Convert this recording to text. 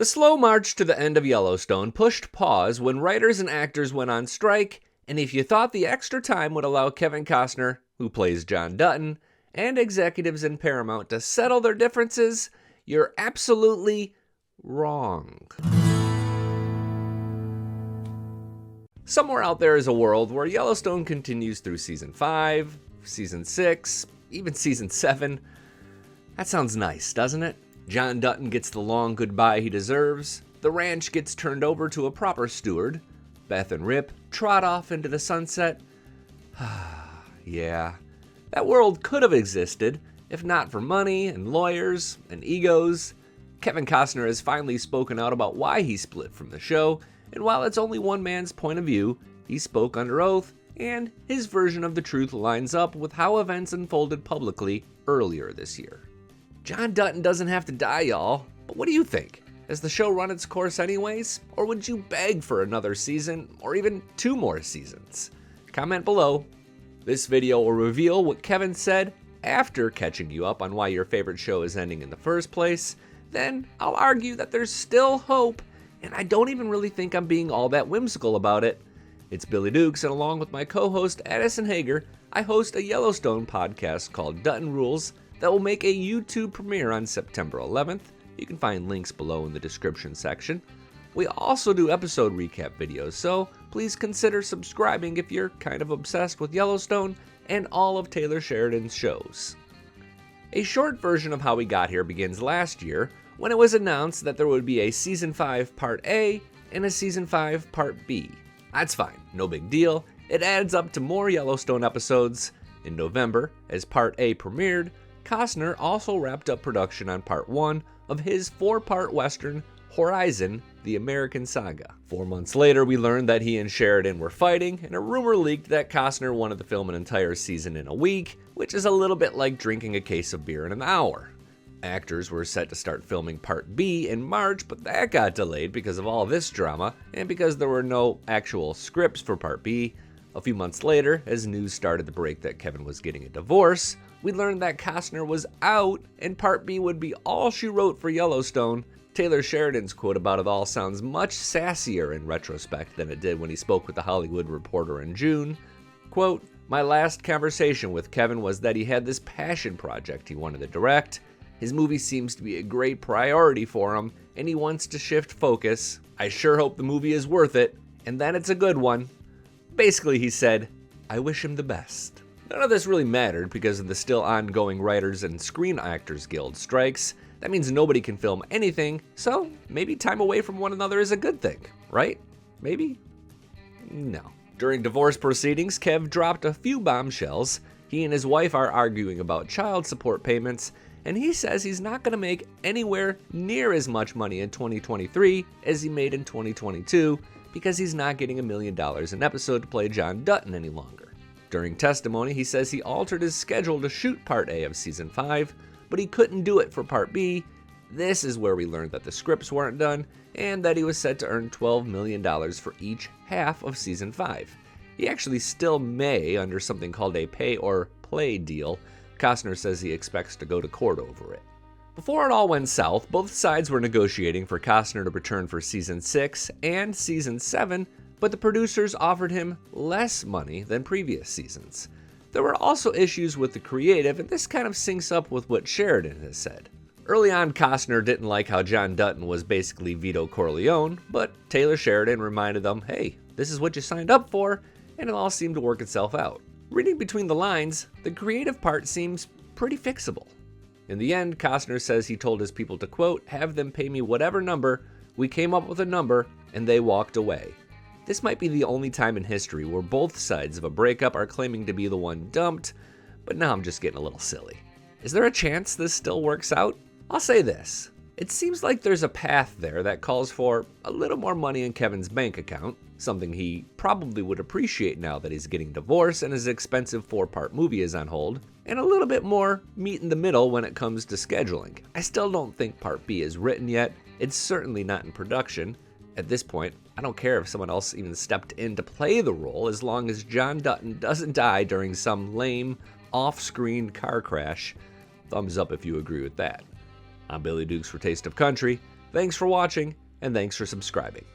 The slow march to the end of Yellowstone pushed pause when writers and actors went on strike, and if you thought the extra time would allow Kevin Costner, who plays John Dutton, and executives in Paramount to settle their differences, you're absolutely wrong. Somewhere out there is a world where Yellowstone continues through Season 5, Season 6, even Season 7. That sounds nice, doesn't it? John Dutton gets the long goodbye he deserves, the ranch gets turned over to a proper steward, Beth and Rip trot off into the sunset. Yeah, that world could have existed if not for money and lawyers and egos. Kevin Costner has finally spoken out about why he split from the show, and while it's only one man's point of view, he spoke under oath, and his version of the truth lines up with how events unfolded publicly earlier this year. John Dutton doesn't have to die, y'all, but what do you think? Has the show run its course anyways? Or would you beg for another season, or even 2 more seasons? Comment below. This video will reveal what Kevin said after catching you up on why your favorite show is ending in the first place. Then I'll argue that there's still hope, and I don't even really think I'm being all that whimsical about it. It's Billy Dukes, and along with my co-host Addison Hager, I host a Yellowstone podcast called Dutton Rules that will make a YouTube premiere on September 11th. You can find links below in the description section. We also do episode recap videos, so please consider subscribing if you're kind of obsessed with Yellowstone and all of Taylor Sheridan's shows. A short version of how we got here begins last year when it was announced that there would be a Season 5 Part A and a Season 5 Part B. That's fine, no big deal. It adds up to more Yellowstone episodes. In November, as Part A premiered, Costner also wrapped up production on Part 1 of his 4-part western, Horizon: The American Saga. 4 months later, we learned that he and Sheridan were fighting, and a rumor leaked that Costner wanted to film an entire season in a week, which is a little bit like drinking a case of beer in an hour. Actors were set to start filming Part B in March, but that got delayed because of all this drama, and because there were no actual scripts for Part B. A few months later, as news started to break that Kevin was getting a divorce, we learned that Costner was out, and Part B would be all she wrote for Yellowstone. Taylor Sheridan's quote about it all sounds much sassier in retrospect than it did when he spoke with The Hollywood Reporter in June. Quote, "My last conversation with Kevin was that he had this passion project he wanted to direct. His movie seems to be a great priority for him, and he wants to shift focus. I sure hope the movie is worth it, and that it's a good one." Basically, he said, "I wish him the best." None of this really mattered because of the still ongoing Writers and Screen Actors Guild strikes. That means nobody can film anything, so maybe time away from one another is a good thing, right? Maybe? No. During divorce proceedings, Kev dropped a few bombshells. He and his wife are arguing about child support payments, and he says he's not going to make anywhere near as much money in 2023 as he made in 2022 because he's not getting $1 million an episode to play John Dutton any longer. During testimony, he says he altered his schedule to shoot Part A of Season 5, but he couldn't do it for Part B. This is where we learned that the scripts weren't done and that he was set to earn $12 million for each half of Season 5. He actually still may under something called a pay or play deal. Costner says he expects to go to court over it. Before it all went south, both sides were negotiating for Costner to return for Season 6 and Season 7, but the producers offered him less money than previous seasons. There were also issues with the creative, and this kind of syncs up with what Sheridan has said. Early on, Costner didn't like how John Dutton was basically Vito Corleone, but Taylor Sheridan reminded them, hey, this is what you signed up for, and it all seemed to work itself out. Reading between the lines, the creative part seems pretty fixable. In the end, Costner says he told his people to, quote, have them pay me whatever number, we came up with a number, and they walked away. This might be the only time in history where both sides of a breakup are claiming to be the one dumped, but now I'm just getting a little silly. Is there a chance this still works out? I'll say this. It seems like there's a path there that calls for a little more money in Kevin's bank account, something he probably would appreciate now that he's getting divorced and his expensive 4-part movie is on hold, and a little bit more meat in the middle when it comes to scheduling. I still don't think Part B is written yet. It's certainly not in production. At this point, I don't care if someone else even stepped in to play the role as long as John Dutton doesn't die during some lame, off-screen car crash. Thumbs up if you agree with that. I'm Billy Dukes for Taste of Country. Thanks for watching, and thanks for subscribing.